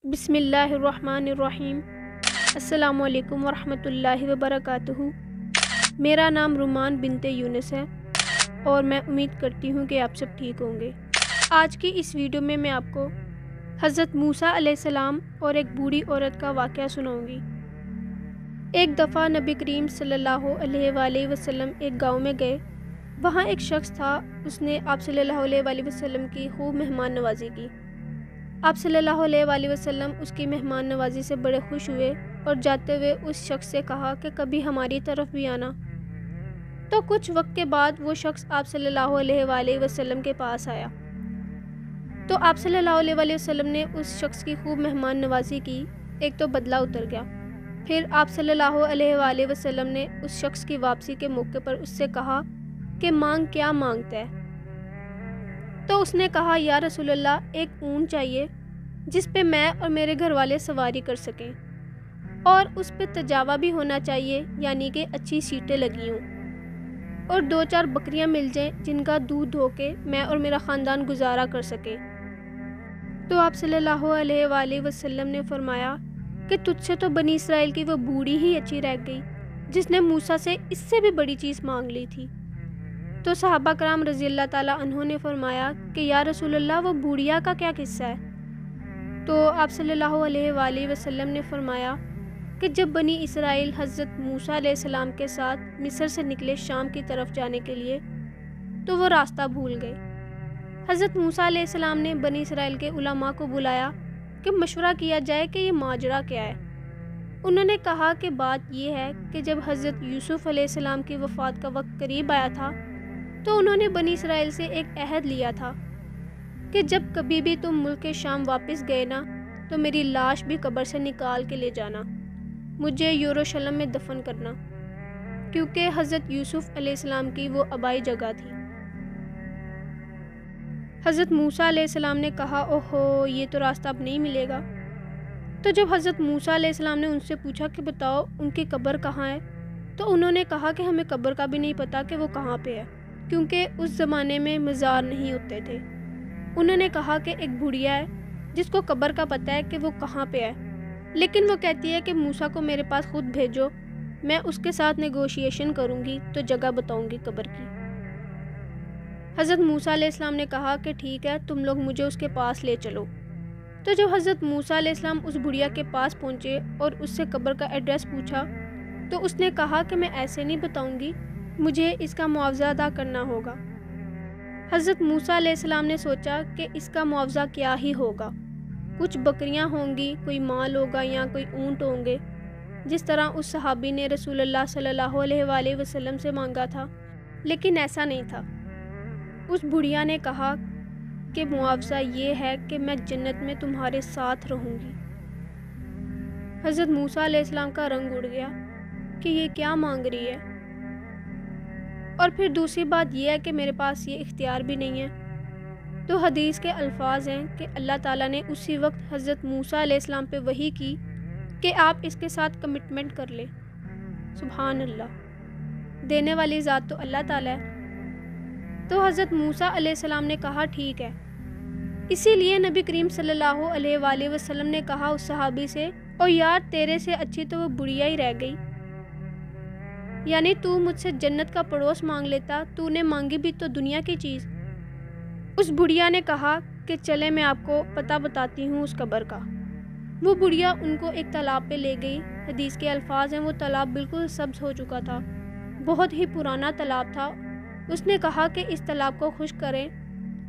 بسم اللہ الرحمن الرحیم۔ السلام علیکم ورحمۃ اللہ وبرکاتہ۔ میرا نام رومان بنت یونس ہے اور میں امید کرتی ہوں کہ آپ سب ٹھیک ہوں گے۔ آج کی اس ویڈیو میں آپ کو حضرت موسیٰ علیہ السلام اور ایک بوڑھی عورت کا واقعہ سناؤں گی۔ ایک دفعہ نبی کریم صلی اللہ علیہ وآلہ وسلم ایک گاؤں میں گئے۔ وہاں ایک شخص تھا، اس نے آپ صلی اللہ علیہ وآلہ وسلم کی خوب مہمان نوازی کی۔ آپ صلی اللہ علیہ وآلہ وسلم اس کی مہمان نوازی سے بڑے خوش ہوئے اور جاتے ہوئے اس شخص سے کہا کہ کبھی ہماری طرف بھی آنا۔ تو کچھ وقت کے بعد وہ شخص آپ صلی اللہ علیہ وآلہ وسلم کے پاس آیا۔ تو آپ صلی اللہ علیہ وآلہ وسلم نے اس شخص کی خوب مہمان نوازی کی، ایک تو بدلہ اتر گیا۔ پھر آپ صلی اللہ علیہ وآلہ وسلم نے اس شخص کی واپسی کے موقع پر اس سے کہا کہ مانگ کیا مانگتا ہے؟ تو اس نے کہا یا رسول اللہ، ایک اونٹ چاہیے جس پہ میں اور میرے گھر والے سواری کر سکیں، اور اس پہ تجاوا بھی ہونا چاہیے، یعنی کہ اچھی سیٹیں لگی ہوں، اور 2-4 بکریاں مل جائیں جن کا دودھ دھو کے میں اور میرا خاندان گزارا کر سکے۔ تو آپ صلی اللہ علیہ وآلہ وسلم نے فرمایا کہ تجھ سے تو بنی اسرائیل کی وہ بوڑھی ہی اچھی رہ گئی جس نے موسیٰ سے اس سے بھی بڑی چیز مانگ لی تھی۔ تو صحابہ کرام رضی اللہ تعالیٰ عنہ نے فرمایا کہ یا رسول اللہ، وہ بوڑھیا کا کیا قصہ ہے؟ تو آپ صلی اللہ علیہ وآلہ وسلم نے فرمایا کہ جب بنی اسرائیل حضرت موسیٰ علیہ السلام کے ساتھ مصر سے نکلے شام کی طرف جانے کے لیے، تو وہ راستہ بھول گئے۔ حضرت موسیٰ علیہ السلام نے بنی اسرائیل کے علماء کو بلایا کہ مشورہ کیا جائے کہ یہ ماجرا کیا ہے۔ انہوں نے کہا کہ بات یہ ہے کہ جب حضرت یوسف علیہ السلام کی وفات کا وقت قریب آیا تھا تو انہوں نے بنی اسرائیل سے ایک عہد لیا تھا کہ جب کبھی بھی تم ملک شام واپس گئے نا تو میری لاش بھی قبر سے نکال کے لے جانا، مجھے یروشلم میں دفن کرنا، کیونکہ حضرت یوسف علیہ السلام کی وہ آبائی جگہ تھی۔ حضرت موسیٰ علیہ السلام نے کہا اوہو، یہ تو راستہ اب نہیں ملے گا۔ تو جب حضرت موسیٰ علیہ السلام نے ان سے پوچھا کہ بتاؤ ان کی قبر کہاں ہے، تو انہوں نے کہا کہ ہمیں قبر کا بھی نہیں پتہ کہ وہ کہاں پہ ہے، کیونکہ اس زمانے میں مزار نہیں ہوتے تھے۔ انہوں نے کہا کہ ایک بڑھیا ہے جس کو قبر کا پتہ ہے کہ وہ کہاں پہ ہے، لیکن وہ کہتی ہے کہ موسیٰ کو میرے پاس خود بھیجو، میں اس کے ساتھ نیگوشیشن کروں گی تو جگہ بتاؤں گی قبر کی۔ حضرت موسیٰ علیہ السلام نے کہا کہ ٹھیک ہے، تم لوگ مجھے اس کے پاس لے چلو۔ تو جب حضرت موسیٰ علیہ السلام اس بڑھیا کے پاس پہنچے اور اس سے قبر کا ایڈریس پوچھا تو اس نے کہا کہ میں ایسے نہیں بتاؤں گی، مجھے اس کا معاوضہ ادا کرنا ہوگا۔ حضرت موسیٰ علیہ السلام نے سوچا کہ اس کا معاوضہ کیا ہی ہوگا، کچھ بکریاں ہوں گی، کوئی مال ہوگا یا کوئی اونٹ ہوں گے، جس طرح اس صحابی نے رسول اللہ صلی اللہ علیہ وآلہ وسلم سے مانگا تھا، لیکن ایسا نہیں تھا۔ اس بڑھیا نے کہا کہ معاوضہ یہ ہے کہ میں جنت میں تمہارے ساتھ رہوں گی۔ حضرت موسیٰ علیہ السلام کا رنگ اڑ گیا کہ یہ کیا مانگ رہی ہے، اور پھر دوسری بات یہ ہے کہ میرے پاس یہ اختیار بھی نہیں ہے۔ تو حدیث کے الفاظ ہیں کہ اللہ تعالیٰ نے اسی وقت حضرت موسیٰ علیہ السلام پہ وحی کی کہ آپ اس کے ساتھ کمٹمنٹ کر لیں۔ سبحان اللہ، دینے والی ذات تو اللہ تعالیٰ ہے۔ تو حضرت موسیٰ علیہ السلام نے کہا ٹھیک ہے۔ اسی لیے نبی کریم صلی اللہ علیہ وآلہ وسلم نے کہا اس صحابی سے، او یار، تیرے سے اچھی تو وہ بڑھیا ہی رہ گئی، یعنی تو مجھ سے جنت کا پڑوس مانگ لیتا، تو نے مانگی بھی تو دنیا کی چیز۔ اس بڑھیا نے کہا کہ چلے میں آپ کو پتہ بتاتی ہوں اس قبر کا۔ وہ بڑھیا ان کو ایک تالاب پہ لے گئی۔ حدیث کے الفاظ ہیں وہ تالاب بالکل سبز ہو چکا تھا، بہت ہی پرانا تالاب تھا۔ اس نے کہا کہ اس تالاب کو خشک کریں۔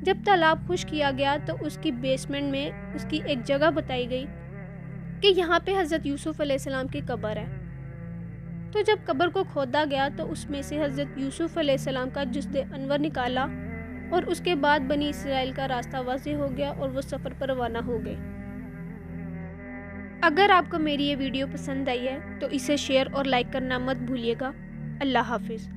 جب تالاب خشک کیا گیا تو اس کی بیسمنٹ میں اس کی ایک جگہ بتائی گئی کہ یہاں پہ حضرت یوسف علیہ السلام کی قبر ہے۔ تو جب قبر کو کھودا گیا تو اس میں سے حضرت یوسف علیہ السلام کا جسد انور نکالا، اور اس کے بعد بنی اسرائیل کا راستہ واضح ہو گیا اور وہ سفر پر روانہ ہو گئے۔ اگر آپ کو میری یہ ویڈیو پسند آئی ہے تو اسے شیئر اور لائک کرنا مت بھولیے گا۔ اللہ حافظ۔